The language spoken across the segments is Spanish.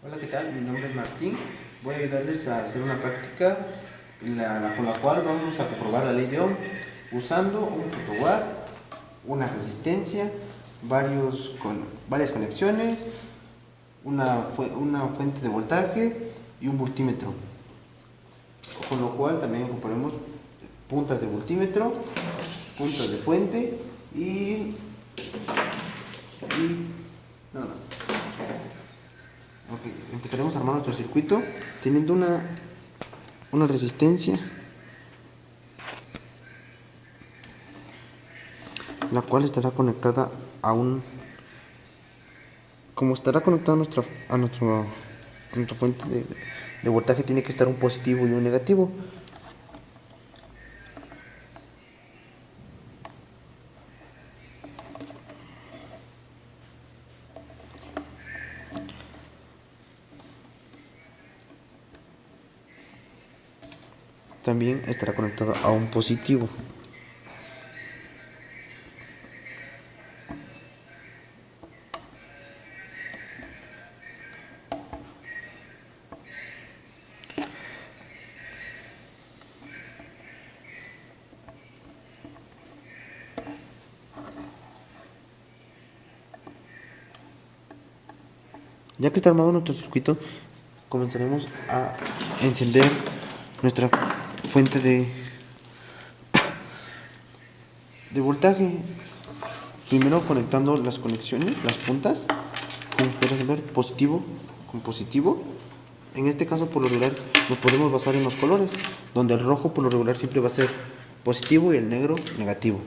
Hola, ¿qué tal? Mi nombre es Martín. Voy a ayudarles a hacer una práctica con la cual vamos a comprobar la ley de Ohm usando un fotowatt, una resistencia, varias conexiones, una fuente de voltaje y un voltímetro. Con lo cual también ocuparemos puntas de voltímetro, puntas de fuente y nada más. Ok, empezaremos a armar nuestro circuito teniendo una resistencia, la cual estará conectada como estará conectada a nuestra fuente de voltaje, tiene que estar un positivo y un negativo. También estará conectada a un positivo. Ya que está armado nuestro circuito, comenzaremos a encender nuestra fuente de voltaje. Primero conectando las conexiones, las puntas, como pueden ver, positivo con positivo. En este caso, por lo regular, nos podemos basar en los colores, donde el rojo por lo regular siempre va a ser positivo y el negro negativo.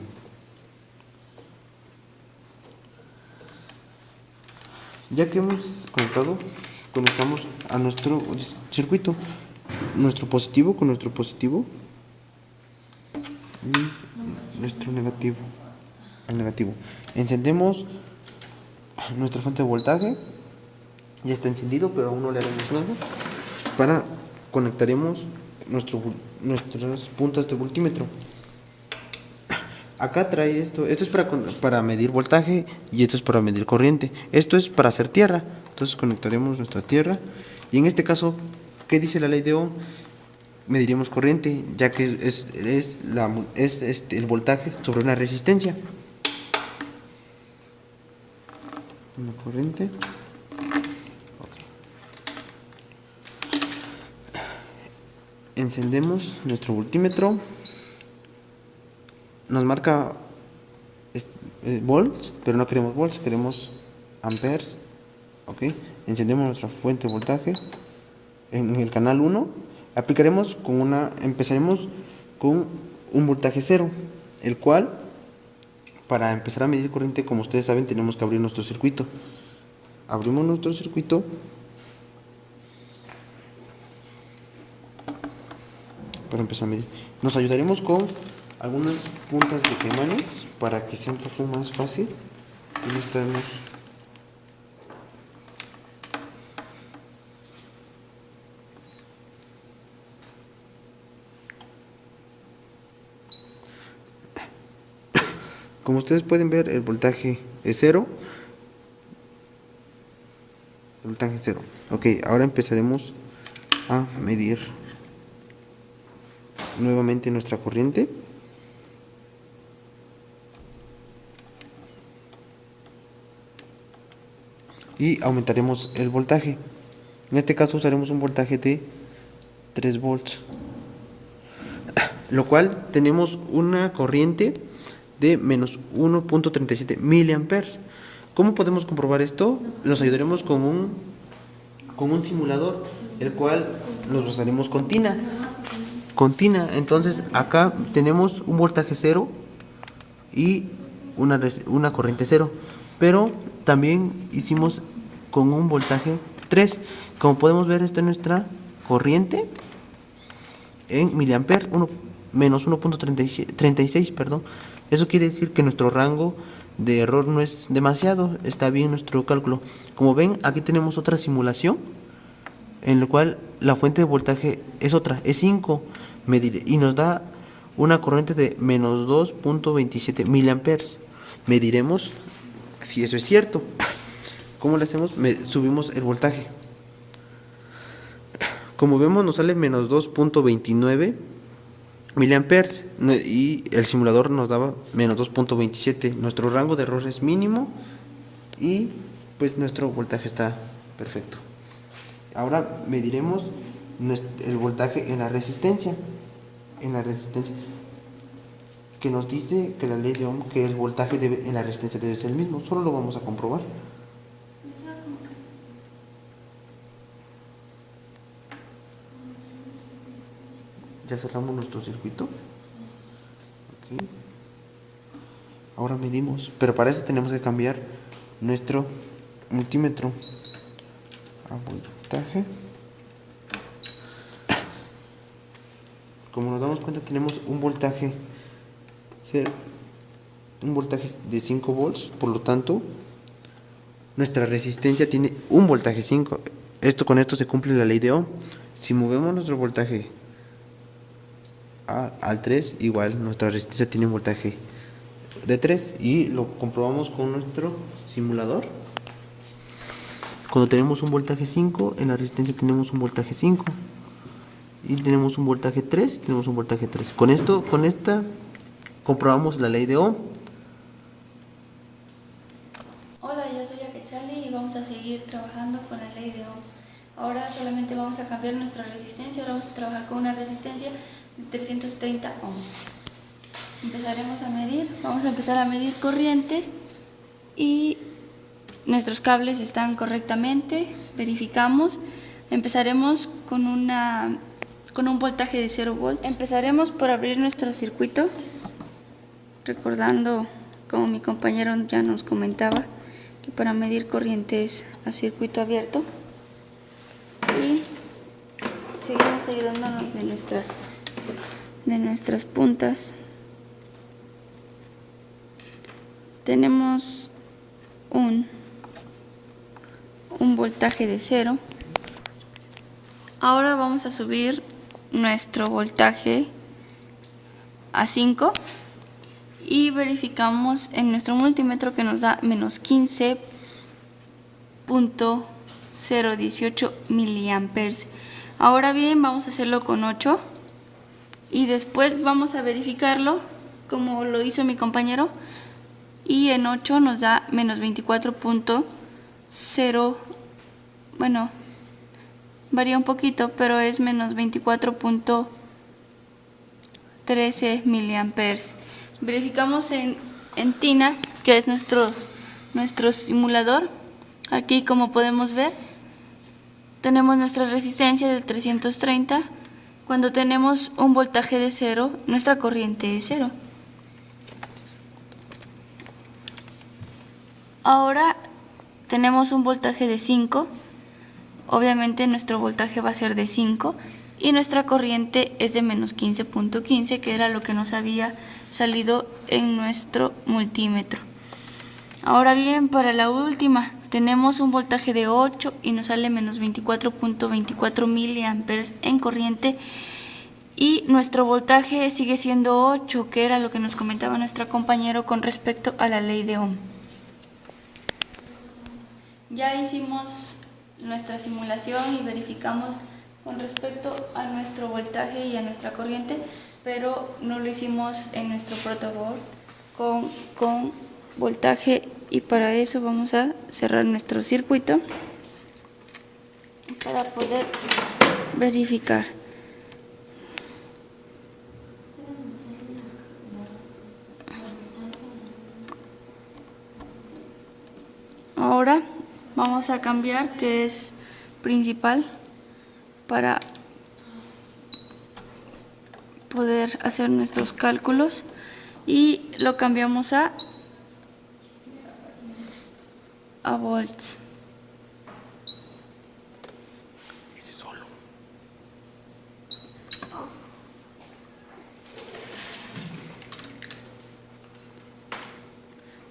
Ya que hemos conectamos a nuestro circuito, nuestro positivo con nuestro positivo y nuestro negativo al negativo. Encendemos nuestra fuente de voltaje, ya está encendido, pero aún no le haremos nada. Conectaremos nuestras puntas de voltímetro. Acá trae esto es para medir voltaje y esto es para medir corriente. Esto es para hacer tierra. Entonces conectaremos nuestra tierra y en este caso, ¿qué dice la ley de Ohm? Mediremos corriente, ya que es el voltaje sobre una resistencia. Una corriente. Encendemos nuestro voltímetro. Nos marca volts, pero no queremos volts, queremos amperes. Ok, encendemos nuestra fuente de voltaje en el canal 1. Empezaremos con un voltaje 0, el cual, para empezar a medir corriente, como ustedes saben, tenemos que abrir nuestro circuito. Abrimos nuestro circuito para empezar a medir. Nos ayudaremos con algunas puntas de caimanes para que sea un poco más fácil. Y estamos como ustedes pueden ver, el voltaje es 0. El voltaje es 0. Ok, ahora empezaremos a medir nuevamente nuestra corriente. Y aumentaremos el voltaje. En este caso usaremos un voltaje de 3 volts. Lo cual tenemos una corriente de menos 1.37 miliamperes. ¿Cómo podemos comprobar esto? Nos ayudaremos con un simulador, el cual nos basaremos con tina. Entonces acá tenemos un voltaje 0 y una corriente 0, pero también hicimos con un voltaje 3. Como podemos ver, esta es nuestra corriente en miliamperes, menos 1.36, perdón. Eso quiere decir que nuestro rango de error no es demasiado, está bien nuestro cálculo. Como ven, aquí tenemos otra simulación en la cual la fuente de voltaje es 5, y nos da una corriente de menos 2.27 miliamperes. Mediremos si eso es cierto. ¿Cómo lo hacemos? Subimos el voltaje. como vemos nos sale menos 2.29 miliamperes y el simulador nos daba menos 2.27. Nuestro rango de error es mínimo y pues nuestro voltaje está perfecto. Ahora mediremos el voltaje en la resistencia. Que nos dice que la ley de Ohm, que el voltaje en la resistencia debe ser el mismo. Solo lo vamos a comprobar. Ya cerramos nuestro circuito. Okay. Ahora medimos, pero para eso tenemos que cambiar nuestro multímetro a voltaje. Como nos damos cuenta, tenemos un voltaje de 5 volts, por lo tanto nuestra resistencia tiene un voltaje 5. Con esto se cumple la ley de Ohm. Si movemos nuestro voltaje al 3, igual nuestra resistencia tiene un voltaje de 3 y lo comprobamos con nuestro simulador. Cuando tenemos un voltaje 5, en la resistencia tenemos un voltaje 5 y tenemos un voltaje 3, tenemos un voltaje 3. Con esta comprobamos la ley de Ohm. Hola, yo soy Akechali y vamos a seguir trabajando con la ley de Ohm. Ahora solamente vamos a cambiar nuestra resistencia, ahora vamos a trabajar con una resistencia de 330 ohms. Empezaremos a medir, vamos a empezar a medir corriente y nuestros cables están correctamente, verificamos. Empezaremos con un voltaje de 0 volts. Empezaremos por abrir nuestro circuito, recordando, como mi compañero ya nos comentaba, que para medir corriente es a circuito abierto. Y seguimos ayudándonos de nuestras puntas. Tenemos un voltaje de 0. Ahora vamos a subir nuestro voltaje a 5 y verificamos en nuestro multímetro que nos da menos 15.018 miliamperes. Ahora bien, vamos a hacerlo con 8 y después vamos a verificarlo como lo hizo mi compañero, y en 8 nos da menos 24.0, bueno, varía un poquito, pero es menos 24.13 miliamperes. Verificamos en Tina, que es nuestro simulador. Aquí, como podemos ver, tenemos nuestra resistencia de 330. Cuando tenemos un voltaje de 0, nuestra corriente es 0. Ahora tenemos un voltaje de 5. Obviamente nuestro voltaje va a ser de 5 y nuestra corriente es de menos 15.15, que era lo que nos había salido en nuestro multímetro. Ahora bien, para la última tenemos un voltaje de 8 y nos sale menos 24.24 miliamperes en corriente, y nuestro voltaje sigue siendo 8, que era lo que nos comentaba nuestro compañero con respecto a la ley de Ohm. Ya hicimos nuestra simulación y verificamos con respecto a nuestro voltaje y a nuestra corriente, pero no lo hicimos en nuestro protoboard con voltaje, y para eso vamos a cerrar nuestro circuito para poder verificar. Ahora vamos a cambiar, que es principal, para poder hacer nuestros cálculos, y lo cambiamos a volts. Ese solo.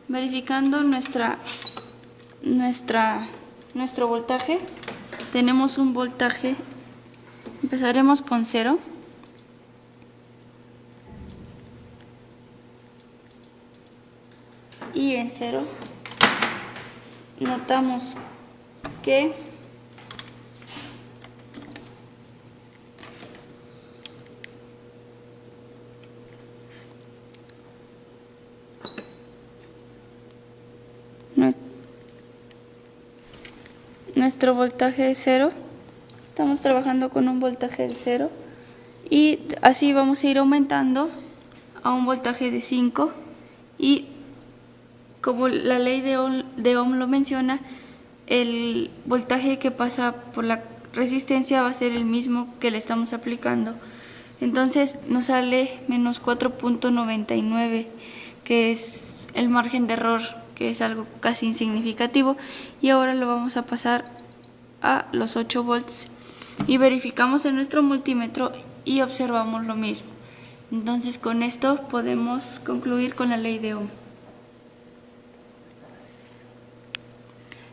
Verificando nuestro voltaje, tenemos un voltaje, empezaremos con 0. Y en 0 notamos que nuestro voltaje es 0. Estamos trabajando con un voltaje de 0 y así vamos a ir aumentando a un voltaje de 5 y como la ley de Ohm lo menciona, el voltaje que pasa por la resistencia va a ser el mismo que le estamos aplicando. Entonces nos sale menos 4.99, que es el margen de error, que es algo casi insignificativo, y ahora lo vamos a pasar a los 8 volts y verificamos en nuestro multímetro y observamos lo mismo. Entonces con esto podemos concluir con la ley de Ohm.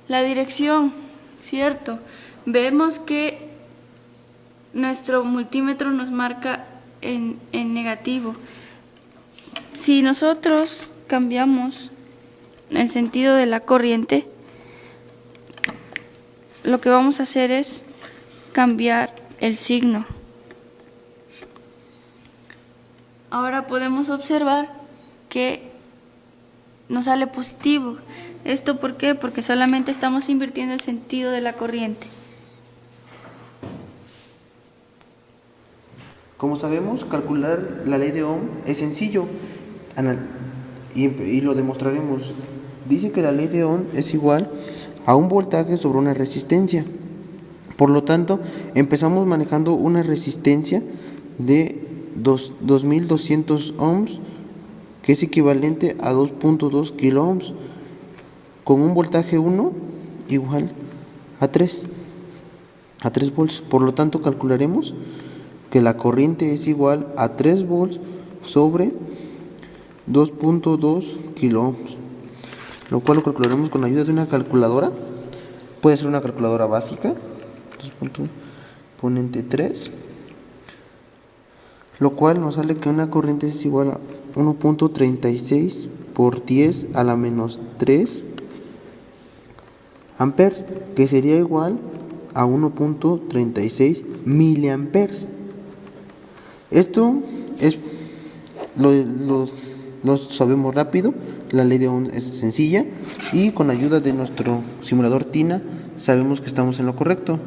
La dirección, cierto, vemos que nuestro multímetro nos marca en negativo. Si nosotros cambiamos el sentido de la corriente, lo que vamos a hacer es cambiar el signo. Ahora podemos observar que nos sale positivo. ¿Esto por qué? Porque solamente estamos invirtiendo el sentido de la corriente. Como sabemos, calcular la ley de Ohm es sencillo y lo demostraremos. Dice que la ley de Ohm es igual a un voltaje sobre una resistencia. Por lo tanto, empezamos manejando una resistencia de 2200 ohms, que es equivalente a 2.2 kilo ohms, con un voltaje 1 igual a 3 volts. Por lo tanto, calcularemos que la corriente es igual a 3 volts sobre 2.2 kilo ohms, lo cual lo calcularemos con la ayuda de una calculadora. Puede ser una calculadora básica, exponente 3, lo cual nos sale que una corriente es igual a 1.36 por 10 a la menos 3 amperes, que sería igual a 1.36 miliamperes. Esto es lo sabemos rápido. La ley de Ohm es sencilla y con ayuda de nuestro simulador TINA sabemos que estamos en lo correcto.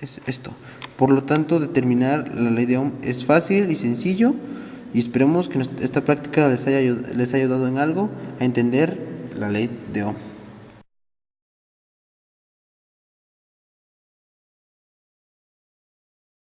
Es esto. Por lo tanto, determinar la ley de Ohm es fácil y sencillo, y esperemos que esta práctica les haya ayudado en algo a entender la ley de Ohm.